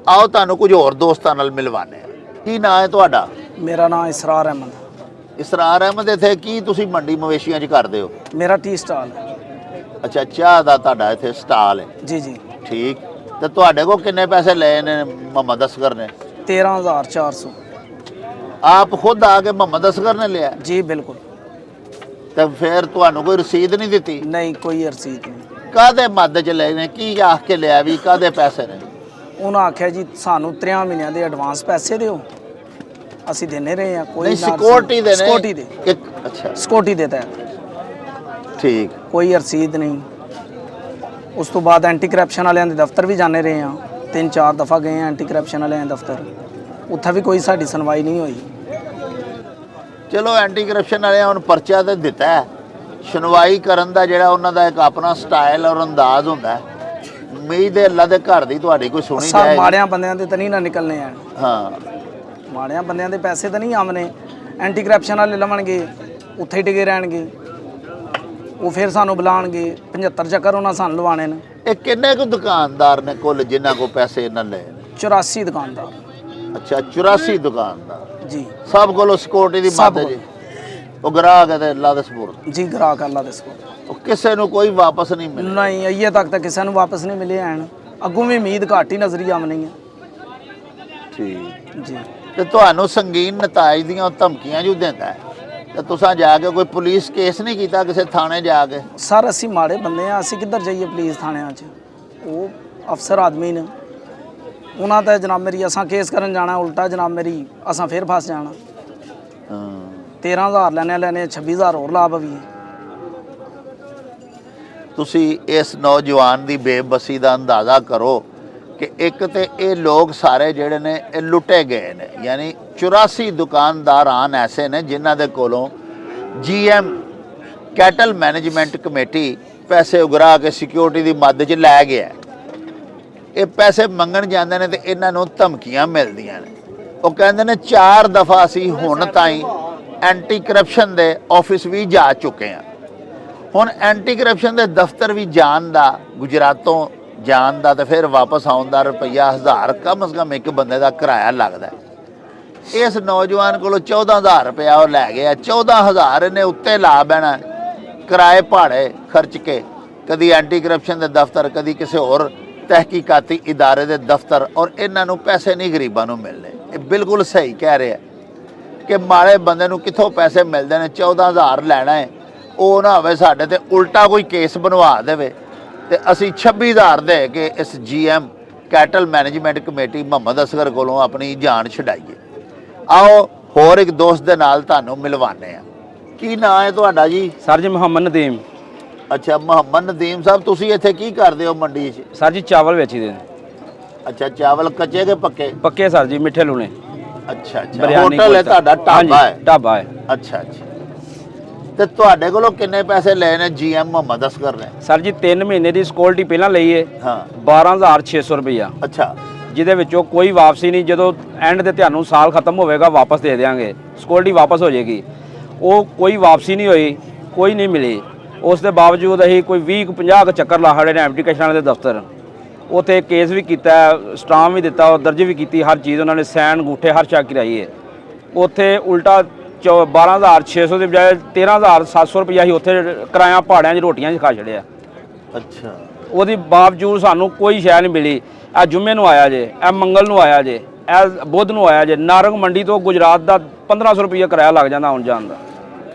ਆਓ ਤੁਹਾਨੂੰ ਕੁਝ ਹੋਰ ਦੋਸਤਾਂ ਨਾਲ ਮਿਲਵਾਨੇ ਆ। ਕੀ ਨਾਂ ਹੈ ਤੁਹਾਡਾ? ਮੇਰਾ ਨਾਮ ਇਸਰਾਰ ਅਹਿਮਦ। ਇਸਰਾਰ ਅਹਿਮਦ, ਇੱਥੇ ਕੀ ਤੁਸੀਂ ਮੰਡੀ ਮਵੇਸ਼ੀਆਂ 'ਚ ਕਰਦੇ ਹੋ? ਮੇਰਾ ਟੀ ਸਟਾਲ ਹੈ। ਅੱਛਾ, ਚਾਹ ਦਾ ਤੁਹਾਡਾ ਇੱਥੇ ਸਟਾਲ ਹੈ? ਜੀ ਜੀ। ਠੀਕ। ਤੇ ਤੁਹਾਡੇ ਕੋਲ ਕਿੰਨੇ ਪੈਸੇ ਲਏ ਨੇ ਮੁਹੰਮਦ ਅਸਗਰ ਨੇ? 13400। ਆਪ ਖੁਦ ਆ ਕੇ ਮੁਹੰਮਦ ਅਸਗਰ ਨੇ ਲਿਆ? ਜੀ ਬਿਲकुल। ਤੇ ਫਿਰ ਤੁਹਾਨੂੰ ਕੋਈ ਰਸੀਦ ਨਹੀਂ ਦਿੱਤੀ? ਨਹੀਂ, ਕੋਈ ਰਸੀਦ ਨਹੀਂ। ਕਾਹਦੇ ਮੱਦ 'ਚ ਲਏ ਨੇ? ਕੀ ਆਖ ਕੇ ਲਿਆ ਵੀ ਕਾਹਦੇ ਪੈਸੇ ਨੇ? ਉਹਨਾਂ ਆਖਿਆ ਜੀ ਸਾਨੂੰ 3 ਮਹੀਨਿਆਂ ਦੇ ਐਡਵਾਂਸ ਪੈਸੇ ਦਿਓ, ਅਸੀਂ ਦੇਨੇ ਰਹੇ ਹਾਂ। ਕੋਈ ਨਹੀਂ, ਸਿਕਿਉਰਿਟੀ ਦੇ ਨੇ? ਸਿਕਿਉਰਿਟੀ ਦੇ। ਅੱਛਾ, ਸਿਕਿਉਰਿਟੀ ਦੇ ਤਹਿਤ। ਠੀਕ। ਕੋਈ ਰਸੀਦ ਨਹੀਂ। ਉਸ ਤੋਂ ਬਾਅਦ ਐਂਟੀ ਕਰਪਸ਼ਨ ਵਾਲਿਆਂ ਦੇ ਦਫ਼ਤਰ ਵੀ ਜਾਣੇ ਰਹੇ ਹਾਂ, 3-4 ਦਫਾ ਗਏ ਹਾਂ ਐਂਟੀ ਕਰਪਸ਼ਨ ਵਾਲਿਆਂ ਦੇ ਦਫ਼ਤਰ, ਉੱਥੇ ਵੀ ਕੋਈ ਸਾਡੀ ਸੁਣਵਾਈ ਨਹੀਂ ਹੋਈ। ਚਲੋ, ਐਂਟੀ ਕਰਪਸ਼ਨ ਵਾਲਿਆਂ ਹੁਣ ਪਰਚਾ ਤੇ ਦਿੱਤਾ ਹੈ, ਸੁਣਵਾਈ ਕਰਨ ਦਾ ਜਿਹੜਾ ਉਹਨਾਂ ਦਾ ਇੱਕ ਆਪਣਾ ਸਟਾਈਲ ਔਰ ਅੰਦਾਜ਼ ਹੁੰਦਾ ਹੈ। ਉਮੀਦ ਹੈ ਅੱਲਾ ਦੇ ਘਰ ਦੀ ਤੁਹਾਡੀ ਕੋਈ ਸੁਣੀ ਜਾਏ। ਮਾੜਿਆਂ ਬੰਦਿਆਂ ਦੇ ਤਾਂ ਨਹੀਂ ਨਾ ਨਿਕਲਨੇ ਆ। ਹਾਂ, ਮਾੜਿਆਂ ਬੰਦਿਆਂ ਦੇ ਪੈਸੇ ਤਾਂ ਨਹੀਂ ਆਮਨੇ। ਐਂਟੀ ਕਰਪਸ਼ਨ ਵਾਲੇ ਲਵਣਗੇ, ਉੱਥੇ ਹੀ ਟਿਕੇ ਰਹਿਣਗੇ। ਉਹ ਫਿਰ ਸਾਨੂੰ ਬੁਲਾਣਗੇ, 75 ਚੱਕਰ ਉਹਨਾਂ ਸਾਨੂੰ ਲਵਾਣੇ ਨੇ। ਇਹ ਕਿੰਨੇ ਕੁ ਦੁਕਾਨਦਾਰ ਨੇ ਕੁੱਲ ਜਿਨ੍ਹਾਂ ਕੋ ਪੈਸੇ ਇਹਨਾਂ ਲਏ ਨੇ? 84 ਦੁਕਾਨਦਾਰ। ਅੱਛਾ, 84 ਦੁਕਾਨਦਾਰ ਜੀ। ਸਭ ਕੋਲੋਂ ਸਿਕਿਉਰਿਟੀ ਦੀ ਸਭ ਮਦਦ ਜੀ? ਉਹ ਗ੍ਰਾਹਕ ਹੈ ਤੇ ਅੱਲਾ ਦੇ ਸਪੁਰਦ? ਜੀ, ਗ੍ਰਾਹਕ ਅੱਲਾ ਦੇ ਸਪੁਰਦ। ਉਹ ਕਿਸੇ ਨੂੰ ਕੋਈ ਵਾਪਸ ਨਹੀਂ ਮਿਲਿਆ? ਨਹੀਂ, ਅਜੇ ਤੱਕ ਤਾਂ ਕਿਸੇ ਨੂੰ ਵਾਪਸ ਨਹੀਂ ਮਿਲੇ ਹਨ। ਅੱਗੋਂ ਵੀ ਉਮੀਦ ਘੱਟ ਹੀ ਨਜ਼ਰੀ ਆਉਣੀ ਹੈ। ਠੀਕ ਜੀ। ਤੇ ਤੁਹਾਨੂੰ ਸੰਗੀਨ ਨਤਾਜ ਦੀਆਂ ਉਹ ਧਮਕੀਆਂ ਜੂ ਦਿੰਦਾ ਹੈ ਤੇ ਤੁਸੀਂ ਜਾ ਕੇ ਕੋਈ ਪੁਲਿਸ ਕੇਸ ਨਹੀਂ ਕੀਤਾ ਕਿਸੇ ਥਾਣੇ ਜਾ ਕੇ? ਸਰ ਅਸੀਂ ਮਾੜੇ ਬੰਦੇ ਆ, ਅਸੀਂ ਕਿੱਧਰ ਜਾਈਏ ਪੁਲਿਸ ਥਾਣਿਆਂ 'ਚ? ਉਹ ਅਫਸਰ ਆਦਮੀ ਨੇ, ਉਹਨਾਂ ਤੇ ਜਨਾਬ ਮੇਰੀ ਅਸਾਂ ਕੇਸ ਕਰਨ ਜਾਣਾ, ਉਲਟਾ ਜਨਾਬ ਮੇਰੀ ਅਸਾਂ ਫੇਰ ਫਸ ਜਾਣਾ। 13,000 ਲੈਣੇ 26,000 ਹੋਰ ਲਾ ਪਵੀਏ। ਤੁਸੀਂ ਇਸ ਨੌਜਵਾਨ ਦੀ ਬੇਬਸੀ ਦਾ ਅੰਦਾਜ਼ਾ ਕਰੋ ਕਿ ਇੱਕ ਤੇ ਇਹ ਲੋਕ ਸਾਰੇ ਜਿਹੜੇ ਨੇ ਇਹ ਲੁੱਟੇ ਗਏ ਨੇ, ਯਾਨੀ 84 ਦੁਕਾਨਦਾਰਾਂ ਐਸੇ ਨੇ ਜਿਨ੍ਹਾਂ ਦੇ ਕੋਲੋਂ GM ਕੈਟਲ ਮੈਨੇਜਮੈਂਟ ਕਮੇਟੀ ਪੈਸੇ ਉਗਰਾ ਕੇ ਸਿਕਿਉਰਿਟੀ ਦੀ ਮਦਦ 'ਚ ਲੈ ਗਿਆ। ਇਹ ਪੈਸੇ ਮੰਗਣ ਜਾਂਦੇ ਨੇ ਤੇ ਇਹਨਾਂ ਨੂੰ ਧਮਕੀਆਂ ਮਿਲਦੀਆਂ ਨੇ। ਉਹ ਕਹਿੰਦੇ ਨੇ 4 ਦਫਾ ਅਸੀਂ ਹੁਣ ਤਾਈਂ ਐਂਟੀ ਕਰਪਸ਼ਨ ਦੇ ਆਫਿਸ ਵੀ ਜਾ ਚੁੱਕੇ ਹਾਂ। ਹੁਣ ਐਂਟੀ ਕਰਪਸ਼ਨ ਦੇ ਦਫ਼ਤਰ ਵੀ ਜਾਣ ਦਾ, ਗੁਜਰਾਤੋਂ ਜਾਣ ਦਾ ਤੇ ਫਿਰ ਵਾਪਸ ਆਉਣ ਦਾ ਰੁਪਈਆ 1000 ਕਮ ਸੇ ਕਮ ਇੱਕ ਬੰਦੇ ਦਾ ਕਿਰਾਇਆ ਲੱਗਦਾ। ਇਸ ਨੌਜਵਾਨ ਕੋਲੋਂ 14,000 ਰੁਪਇਆ ਉਹ ਲੈ ਗਿਆ। 14,000 ਇਹਨੇ ਉੱਤੇ ਲਾ ਬਹਿਣਾ ਕਿਰਾਏ ਭਾੜੇ ਖਰਚ ਕੇ, ਕਦੀ ਐਂਟੀ ਕਰਪਸ਼ਨ ਦੇ ਦਫ਼ਤਰ, ਕਦੀ ਕਿਸੇ ਹੋਰ ਤਹਿਕੀਕਾਤੀ ਇਦਾਰੇ ਦੇ ਦਫ਼ਤਰ, ਔਰ ਇਹਨਾਂ ਨੂੰ ਪੈਸੇ ਨਹੀਂ ਗਰੀਬਾਂ ਨੂੰ ਮਿਲਦੇ। ਇਹ ਬਿਲਕੁਲ ਸਹੀ ਕਹਿ ਰਿਹਾ ਕਿ ਮਾੜੇ ਬੰਦੇ ਨੂੰ ਕਿੱਥੋਂ ਪੈਸੇ ਮਿਲਦੇ ਨੇ। 14,000 ਲੈਣਾ ਹੈ, ਉਹ ਨਾ ਹੋਵੇ ਸਾਡੇ ਤੇ ਉਲਟਾ ਕੋਈ ਕੇਸ ਬਣਵਾ ਦੇਵੇ ਤੇ ਅਸੀਂ 26,000 ਦੇ ਕੇ ਇਸ GM cattle management committee Muhammad Asgar ਕੋਲੋਂ ਆਪਣੀ ਜਾਨ ਛਡਾਈਏ। ਆਓ ਹੋਰ ਇੱਕ ਦੋਸਤ ਦੇ ਨਾਲ ਤੁਹਾਨੂੰ ਮਿਲਵਾਉਂਦੇ ਆ। ਕੀ ਨਾਂ ਹੈ ਤੁਹਾਡਾ ਜੀ? ਸਰ ਜੀ ਮੁਹੰਮਦ ਨਦੀਮ। ਅੱਛਾ ਮੁਹੰਮਦ ਨਦੀਮ ਸਾਹਿਬ, ਤੁਸੀਂ ਇੱਥੇ ਕੀ ਕਰਦੇ ਹੋ ਮੰਡੀ 'ਚ? ਸਰ ਜੀ ਚਾਵਲ ਵੇਚੀਦੇ ਨੇ। ਅੱਛਾ ਚਾਵਲ ਕੱਚੇ ਕੇ ਪੱਕੇ? ਪੱਕੇ ਸਰ ਜੀ, ਮਿੱਠੇ ਲੂਣੇ। ਅੱਛਾ ਅੱਛਾ, ਬਿਰਿਆਨੀ ਹੋਟਲ ਹੈ ਤੁਹਾਡਾ, ਢਾਬਾ ਹੈ? ਢਾਬਾ ਹੈ। ਅੱਛਾ ਅੱਛਾ, ਤੇ ਤੁਹਾਡੇ ਕੋਲੋਂ ਕਿੰਨੇ ਪੈਸੇ ਲਏ ਨੇ GM ਮੁਹੰਮਦ ਅਸਗਰ ਨੇ? ਸਰ ਜੀ 3 ਮਹੀਨੇ ਦੀ ਸਿਕਿਉਰਿਟੀ ਪਹਿਲਾਂ ਲਈ ਏ, ਹਾਂ 12,600 ਰੁਪਈਆ, ਅੱਛਾ ਜਿਹਦੇ ਵਿੱਚੋਂ ਕੋਈ ਵਾਪਸੀ ਨਹੀਂ। ਜਦੋਂ ਐਂਡ ਤੇ ਤੁਹਾਨੂੰ ਸਾਲ ਖਤਮ ਹੋਵੇਗਾ ਵਾਪਸ ਦੇ ਦੇਵਾਂਗੇ, ਸਿਕਿਉਰਿਟੀ ਵਾਪਸ ਹੋ ਜਾਏਗੀ। ਉਹ ਕੋਈ ਵਾਪਸੀ ਨਹੀਂ ਹੋਈ, ਕੋਈ ਨਹੀਂ ਮਿਲੀ। ਉਸ ਦੇ ਬਾਵਜੂਦ ਅਸੀਂ ਕੋਈ 20-50 ਚੱਕਰ ਲਾ ਖੜੇ ਨੇ ਐਪਲੀਕੇਸ਼ਨ ਵਾਲੇ ਦੇ ਦਫ਼ਤਰ। ਉੱਥੇ ਕੇਸ ਵੀ ਕੀਤਾ, ਸਟਾਮ ਵੀ ਦਿੱਤਾ, ਉਹ ਦਰਜ ਵੀ ਕੀਤੀ, ਹਰ ਚੀਜ਼ ਉਹਨਾਂ ਨੇ ਸੈਨ ਅੰਗੂਠੇ ਹਰ ਚੈੱਕ ਕਰਾਈ ਹੈ। ਉੱਥੇ ਉਲਟਾ 12,600 ਦੀ ਬਜਾਏ 13,700 ਰੁਪਈਆ ਹੀ ਉੱਥੇ ਕਿਰਾਇਆ ਭਾੜਿਆਂ 'ਚ ਰੋਟੀਆਂ 'ਚ ਖਾ ਛੜਿਆ। ਅੱਛਾ, ਉਹਦੇ ਬਾਵਜੂਦ ਸਾਨੂੰ ਕੋਈ ਸ਼ੈ ਨਹੀਂ ਮਿਲੀ। ਇਹ ਜੁਮੇ ਨੂੰ ਆਇਆ ਜੇ, ਇਹ ਮੰਗਲ ਨੂੰ ਆਇਆ ਜੇ, ਇਹ ਬੁੱਧ ਨੂੰ ਆਇਆ ਜੇ। ਨਾਰੰਗ ਮੰਡੀ ਤੋਂ ਗੁਜਰਾਤ ਦਾ 1,500 ਰੁਪਈਆ ਕਿਰਾਇਆ ਲੱਗ ਜਾਂਦਾ ਆਉਣ ਜਾਣ ਦਾ।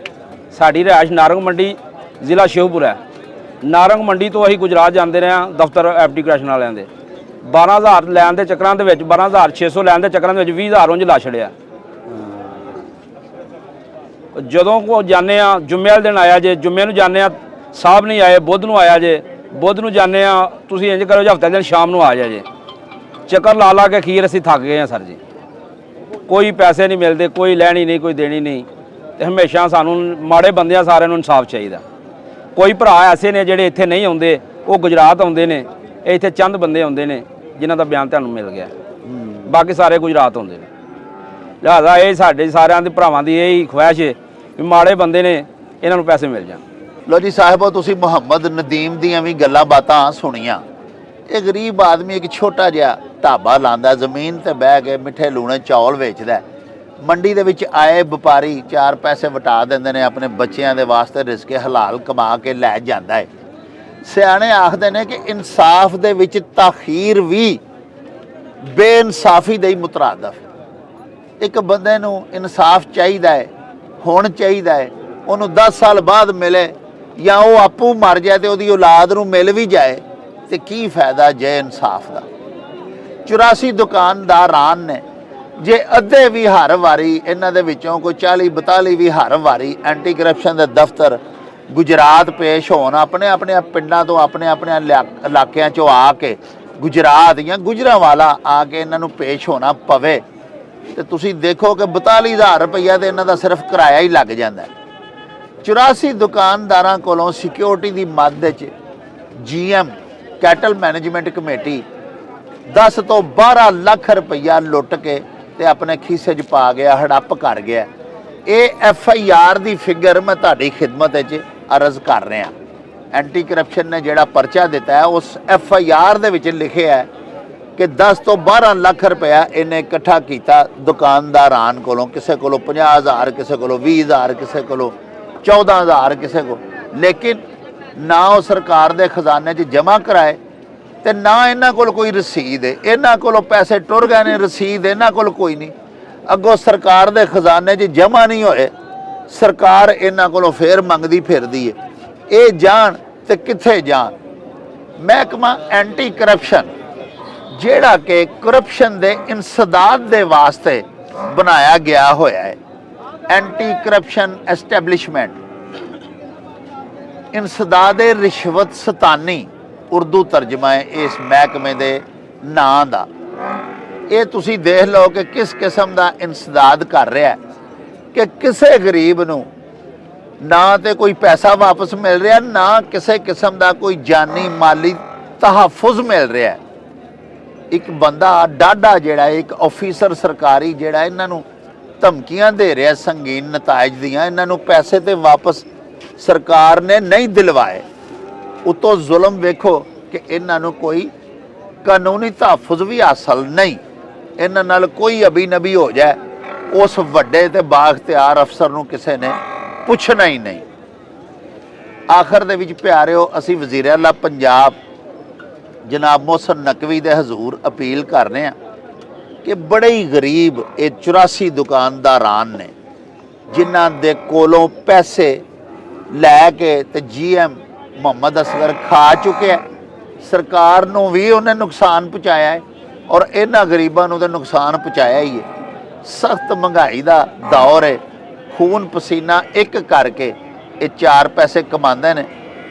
ਸਾਡੀ ਰਿਹਾਇਸ਼ ਨਾਰੰਗ ਮੰਡੀ, ਜ਼ਿਲ੍ਹਾ ਸ਼ਿਵਪੁਰ ਹੈ। ਨਾਰੰਗ ਮੰਡੀ ਤੋਂ ਅਸੀਂ ਗੁਜਰਾਤ ਜਾਂਦੇ ਰਹੇ ਹਾਂ ਦਫ਼ਤਰ ਐਫਡੀ ਕ੍ਰੈਸ਼ਨ ਵਾਲਿਆਂ ਦੇ। 12,000 ਲੈਣ ਦੇ ਚੱਕਰਾਂ ਦੇ ਵਿੱਚ, 12,600 ਲੈਣ ਦੇ ਚੱਕਰਾਂ ਦੇ ਵਿੱਚ 20,000 ਉਂਝ ਲਾ ਛੜਿਆ। ਜਦੋਂ ਕੋ ਜਾਂਦੇ ਆ, ਜੁਮੇ ਵਾਲੇ ਦਿਨ ਆਇਆ ਜੇ, ਜੁਮੇ ਨੂੰ ਜਾਂਦੇ ਆ ਸਾਹਿਬ ਨਹੀਂ ਆਏ, ਬੁੱਧ ਨੂੰ ਆਇਆ ਜੇ, ਬੁੱਧ ਨੂੰ ਜਾਂਦੇ ਆ ਤੁਸੀਂ ਇੰਜ ਕਰੋ ਹਫ਼ਤੇ ਦਿਨ ਸ਼ਾਮ ਨੂੰ ਆ ਜਾ ਜੇ। ਚੱਕਰ ਲਾ ਲਾ ਕੇ ਅਖੀਰ ਅਸੀਂ ਥੱਕ ਗਏ ਹਾਂ ਸਰ ਜੀ। ਕੋਈ ਪੈਸੇ ਨਹੀਂ ਮਿਲਦੇ, ਕੋਈ ਲੈਣੀ ਨਹੀਂ, ਕੋਈ ਦੇਣੀ ਨਹੀਂ। ਤੇ ਹਮੇਸ਼ਾ ਸਾਨੂੰ ਮਾੜੇ ਬੰਦਿਆਂ ਸਾਰਿਆਂ ਨੂੰ ਇਨਸਾਫ ਚਾਹੀਦਾ। ਕੋਈ ਭਰਾ ਐਸੇ ਨੇ ਜਿਹੜੇ ਇੱਥੇ ਨਹੀਂ ਆਉਂਦੇ, ਉਹ ਗੁਜਰਾਤ ਆਉਂਦੇ ਨੇ। ਇੱਥੇ ਚੰਦ ਬੰਦੇ ਆਉਂਦੇ ਨੇ ਜਿਨ੍ਹਾਂ ਦਾ ਬਿਆਨ ਤੁਹਾਨੂੰ ਮਿਲ ਗਿਆ, ਬਾਕੀ ਸਾਰੇ ਗੁਜਰਾਤ ਆਉਂਦੇ ਨੇ। ਲਿਹਾਜ਼ਾ ਇਹ ਸਾਡੇ ਸਾਰਿਆਂ ਦੇ ਭਰਾਵਾਂ ਦੀ ਇਹੀ ਖੁਆਇਸ਼ ਹੈ ਵੀ ਮਾੜੇ ਬੰਦੇ ਨੇ ਇਹਨਾਂ ਨੂੰ ਪੈਸੇ ਮਿਲ ਜਾਣ। ਲੋ ਜੀ ਸਾਹਿਬੋ, ਤੁਸੀਂ ਮੁਹੰਮਦ ਨਦੀਮ ਦੀਆਂ ਵੀ ਗੱਲਾਂ ਬਾਤਾਂ ਸੁਣੀਆਂ। ਇਹ ਗਰੀਬ ਆਦਮੀ ਇੱਕ ਛੋਟਾ ਜਿਹਾ ਢਾਬਾ ਲਾਂਦਾ, ਜ਼ਮੀਨ ਤੇ ਬਹਿ ਕੇ ਮਿੱਠੇ ਲੂਣੇ ਚੌਲ ਵੇਚਦਾ। ਮੰਡੀ ਦੇ ਵਿੱਚ ਆਏ ਵਪਾਰੀ 4 ਪੈਸੇ ਵਟਾ ਦਿੰਦੇ ਨੇ, ਆਪਣੇ ਬੱਚਿਆਂ ਦੇ ਵਾਸਤੇ ਰਿਜ਼ਕ ਹਲਾਲ ਕਮਾ ਕੇ ਲੈ ਜਾਂਦਾ ਹੈ। ਸਿਆਣੇ ਆਖਦੇ ਨੇ ਕਿ ਇਨਸਾਫ ਦੇ ਵਿੱਚ ਤਾਖੀਰ ਵੀ ਬੇਇਨਸਾਫੀ ਦੇ ਹੀ ਮੁਤਰਾਦਫ। ਇੱਕ ਬੰਦੇ ਨੂੰ ਇਨਸਾਫ ਚਾਹੀਦਾ ਹੈ, ਹੁਣ ਚਾਹੀਦਾ ਹੈ। ਉਹਨੂੰ 10 ਸਾਲ ਬਾਅਦ ਮਿਲੇ ਜਾਂ ਉਹ ਆਪੂ ਮਰ ਜਾਏ ਤੇ ਉਹਦੀ ਔਲਾਦ ਨੂੰ ਮਿਲ ਵੀ ਜਾਏ ਤੇ ਕੀ ਫਾਇਦਾ ਜੇ ਇਨਸਾਫ ਦਾ। 84 ਦੁਕਾਨਦਾਰਾਂ ਨੇ ਜੇ ਅੱਧੇ ਵੀ ਹਰ ਵਾਰੀ, ਇਹਨਾਂ ਦੇ ਵਿੱਚੋਂ ਕੋਈ 40-42 ਵੀ ਹਰ ਵਾਰੀ ਐਂਟੀ ਕਰਪਸ਼ਨ ਦੇ ਦਫ਼ਤਰ ਗੁਜਰਾਤ ਪੇਸ਼ ਹੋਣ, ਆਪਣੇ ਪਿੰਡਾਂ ਤੋਂ, ਆਪਣੇ ਇਲਾਕਿਆਂ 'ਚੋਂ ਆ ਕੇ ਗੁਜਰਾਤ ਜਾਂ ਗੁਜਰਾਂਵਾਲਾ ਆ ਕੇ ਇਹਨਾਂ ਨੂੰ ਪੇਸ਼ ਹੋਣਾ ਪਵੇ, ਤੇ ਤੁਸੀਂ ਦੇਖੋ ਕਿ 42,000 ਰੁਪਈਆ ਤੇ ਇਹਨਾਂ ਦਾ ਸਿਰਫ ਕਿਰਾਇਆ ਹੀ ਲੱਗ ਜਾਂਦਾ। 84 ਦੁਕਾਨਦਾਰਾਂ ਕੋਲੋਂ ਸਿਕਿਉਰਿਟੀ ਦੀ ਮਦਦ 'ਚ GM ਕੈਟਲ ਮੈਨੇਜਮੈਂਟ ਕਮੇਟੀ 10 ਤੋਂ 12 ਲੱਖ ਰੁਪਈਆ ਲੁੱਟ ਕੇ ਤੇ ਆਪਣੇ ਖੀਸੇ 'ਚ ਪਾ ਗਿਆ, ਹੜੱਪ ਕਰ ਗਿਆ। ਇਹ FIR ਦੀ ਫਿਗਰ ਮੈਂ ਤੁਹਾਡੀ ਖਿਦਮਤ 'ਚ ਅਰਜ਼ ਕਰ ਰਿਹਾ। ਐਂਟੀ ਕਰਪਸ਼ਨ ਨੇ ਜਿਹੜਾ ਪਰਚਾ ਦਿੱਤਾ ਹੈ, ਉਸ FIR ਦੇ ਵਿੱਚ ਲਿਖਿਆ ਹੈ ਕਿ 10 ਤੋਂ 12 ਲੱਖ ਰੁਪਇਆ ਇਹਨੇ ਇਕੱਠਾ ਕੀਤਾ ਦੁਕਾਨਦਾਰਾਂ ਕੋਲੋਂ। ਕਿਸੇ ਕੋਲੋਂ 50,000, ਕਿਸੇ ਕੋਲੋਂ 20,000, ਕਿਸੇ ਕੋਲੋਂ 14,000, ਕਿਸੇ ਕੋਲ। ਲੇਕਿਨ ਨਾ ਉਹ ਸਰਕਾਰ ਦੇ ਖਜ਼ਾਨੇ 'ਚ ਜਮ੍ਹਾਂ ਕਰਾਏ ਤੇ ਨਾ ਇਹਨਾਂ ਕੋਲ ਕੋਈ ਰਸੀਦ ਹੈ। ਇਹਨਾਂ ਕੋਲੋਂ ਪੈਸੇ ਟੁਰ ਗਏ ਨੇ, ਰਸੀਦ ਇਹਨਾਂ ਕੋਲ ਕੋਈ ਨਹੀਂ। ਅੱਗੋਂ ਸਰਕਾਰ ਦੇ ਖਜ਼ਾਨੇ 'ਚ ਜਮ੍ਹਾਂ ਨਹੀਂ ਹੋਏ, ਸਰਕਾਰ ਇਹਨਾਂ ਕੋਲੋਂ ਫੇਰ ਮੰਗਦੀ ਫਿਰਦੀ ਹੈ। ਇਹ ਜਾਣ ਤੇ ਕਿੱਥੇ ਜਾਣ। ਮਹਿਕਮਾ ਐਂਟੀ ਕਰਪਸ਼ਨ ਜਿਹੜਾ ਕਿ ਕਰਪਸ਼ਨ ਦੇ ਇੰਸਦਾਦ ਦੇ ਵਾਸਤੇ ਬਣਾਇਆ ਗਿਆ ਹੋਇਆ ਹੈ, ਐਂਟੀ ਕਰਪਸ਼ਨ ਐਸਟੈਬਲਿਸ਼ਮੈਂਟ, ਇੰਸਦਾਦ-ਏ ਰਿਸ਼ਵਤ ਸਤਾਨੀ ਉਰਦੂ ਤਰਜਮਾ ਹੈ ਇਸ ਮਹਿਕਮੇ ਦੇ ਨਾਂ ਦਾ। ਇਹ ਤੁਸੀਂ ਦੇਖ ਲਓ ਕਿ ਕਿਸ ਕਿਸਮ ਦਾ ਇੰਸਦਾਦ ਕਰ ਰਿਹਾ ਕਿ ਕਿਸੇ ਗਰੀਬ ਨੂੰ ਨਾ ਤੇ ਕੋਈ ਪੈਸਾ ਵਾਪਸ ਮਿਲ ਰਿਹਾ, ਨਾ ਕਿਸੇ ਕਿਸਮ ਦਾ ਕੋਈ ਜਾਨੀ ਮਾਲੀ ਤਹਫੁਜ਼ ਮਿਲ ਰਿਹਾ। ਇੱਕ ਬੰਦਾ ਡਾਢਾ ਜਿਹੜਾ ਇੱਕ ਆਫੀਸਰ ਸਰਕਾਰੀ ਜਿਹੜਾ ਇਹਨਾਂ ਨੂੰ ਧਮਕੀਆਂ ਦੇ ਰਿਹਾ ਸੰਗੀਨ ਨਤਾਇਜ ਦੀਆਂ, ਇਹਨਾਂ ਨੂੰ ਪੈਸੇ ਤੇ ਵਾਪਸ ਸਰਕਾਰ ਨੇ ਨਹੀਂ ਦਿਲਵਾਏ। ਉਤੋਂ ਜ਼ੁਲਮ ਵੇਖੋ ਕਿ ਇਹਨਾਂ ਨੂੰ ਕੋਈ ਕਾਨੂੰਨੀ ਤਹਫੁਜ਼ ਵੀ ਹਾਸਲ ਨਹੀਂ। ਇਹਨਾਂ ਨਾਲ ਕੋਈ ਅਬੀ ਨਬੀ ਹੋ ਜਾਏ, ਉਸ ਵੱਡੇ ਤੇ ਬਾਖਤਿਆਰ ਅਫਸਰ ਨੂੰ ਕਿਸੇ ਨੇ ਪੁੱਛਣਾ ਹੀ ਨਹੀਂ। ਆਖਰ ਦੇ ਵਿੱਚ ਪਿਆਰਿਓ, ਅਸੀਂ ਵਜ਼ੀਰ ਆਲਾ ਪੰਜਾਬ ਜਨਾਬ ਮੋਹਸਨ ਨਕਵੀ ਦੇ ਹਜ਼ੂਰ ਅਪੀਲ ਕਰਨੇ ਆ ਕਿ ਬੜੇ ਹੀ ਗਰੀਬ ਇਹ 84 ਦੁਕਾਨਦਾਰਾਂ ਨੇ ਜਿਨ੍ਹਾਂ ਦੇ ਕੋਲੋਂ ਪੈਸੇ ਲੈ ਕੇ ਤੇ ਜੀਐਮ ਮੁਹੰਮਦ ਅਸਗਰ ਖਾ ਚੁੱਕਿਆ। ਸਰਕਾਰ ਨੂੰ ਵੀ ਉਹਨੇ ਨੁਕਸਾਨ ਪਹੁੰਚਾਇਆ ਹੈ ਔਰ ਇਹਨਾਂ ਗਰੀਬਾਂ ਨੂੰ ਤਾਂ ਨੁਕਸਾਨ ਪਹੁੰਚਾਇਆ ਹੀ ਹੈ। ਸਖਤ ਮਹਿੰਗਾਈ ਦਾ ਦੌਰ ਹੈ, ਖੂਨ ਪਸੀਨਾ ਇੱਕ ਕਰਕੇ ਇਹ 4 ਪੈਸੇ ਕਮਾਉਂਦੇ ਨੇ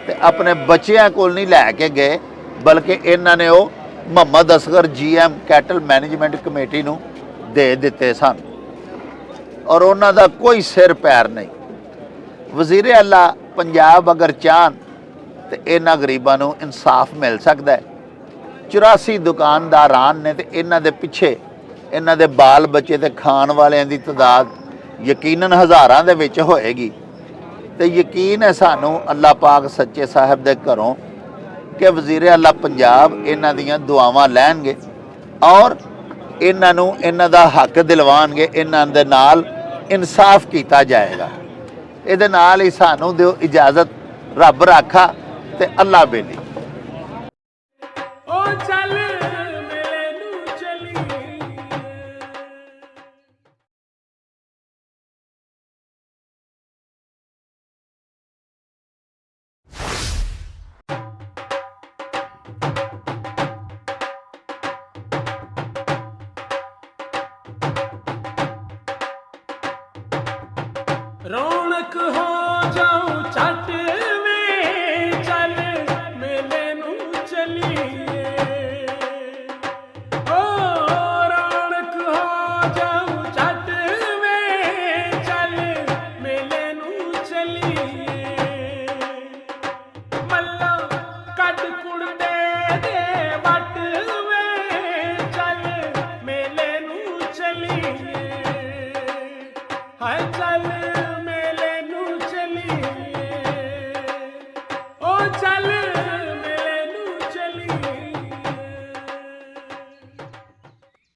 ਤੇ ਆਪਣੇ ਬੱਚਿਆਂ ਕੋਲ ਨਹੀਂ ਲੈ ਕੇ ਗਏ, ਬਲਕਿ ਇਹਨਾਂ ਨੇ ਉਹ Muhammad Asgar GM cattle management committee ਨੂੰ ਦੇ ਦਿੱਤੇ ਸਨ ਔਰ ਉਹਨਾਂ ਦਾ ਕੋਈ ਸਿਰ ਪੈਰ ਨਹੀਂ। ਵਜ਼ੀਰ ਆਲਾ ਪੰਜਾਬ ਅਗਰ ਚਾਹਨ ਤੇ ਇਹਨਾਂ ਗਰੀਬਾਂ ਨੂੰ ਇਨਸਾਫ ਮਿਲ ਸਕਦਾ ਹੈ। 84 ਦੁਕਾਨਦਾਰਾਂ ਨੇ ਤੇ ਇਹਨਾਂ ਦੇ ਪਿੱਛੇ ਇਹਨਾਂ ਦੇ ਬਾਲ ਬੱਚੇ ਤੇ ਖਾਣ ਵਾਲਿਆਂ ਦੀ ਤਾਦਾਦ ਯਕੀਨਨ ਹਜ਼ਾਰਾਂ ਦੇ ਵਿੱਚ ਹੋਏਗੀ ਤੇ ਯਕੀਨ ਹੈ ਸਾਨੂੰ ਅੱਲਾਹ ਪਾਕ ਸੱਚੇ ਸਾਹਿਬ ਦੇ ਘਰੋਂ ਕਿ ਵਜ਼ੀਰ ਆਲਾ ਪੰਜਾਬ ਇਹਨਾਂ ਦੀਆਂ ਦੁਆਵਾਂ ਲੈਣਗੇ ਔਰ ਇਹਨਾਂ ਨੂੰ ਇਹਨਾਂ ਦਾ ਹੱਕ ਦਿਲਵਾਉਣਗੇ। ਇਹਨਾਂ ਦੇ ਨਾਲ ਇਨਸਾਫ ਕੀਤਾ ਜਾਏਗਾ। ਇਹਦੇ ਨਾਲ ਹੀ ਸਾਨੂੰ ਦਿਓ ਇਜਾਜ਼ਤ, ਰੱਬ ਰਾਖਾ ਤੇ ਅੱਲਾ ਬੇਲੀ। ਰੌਣਕ ਹੋ ਜਾਉ ਛੱਟ ਵੇ ਚੱਲ ਮੇਲੇ ਨੂੰ ਚਲੀਏ। ਓ ਰੌਣਕ ਹੋ ਜਾਉ ਛੱਟ ਵੇ ਚੱਲ ਮੇਲੇ ਨੂੰ ਚਲੀਏ। ਮੱਲਾ ਕੱਢ ਕੁੜਦੇ ਦੇ ਵੱਟ ਵੇ ਚੱਲ ਮੇਲੇ ਨੂੰ ਚਲੀਏ। ਹਾਏ ਚੱਲ ਚੱਲ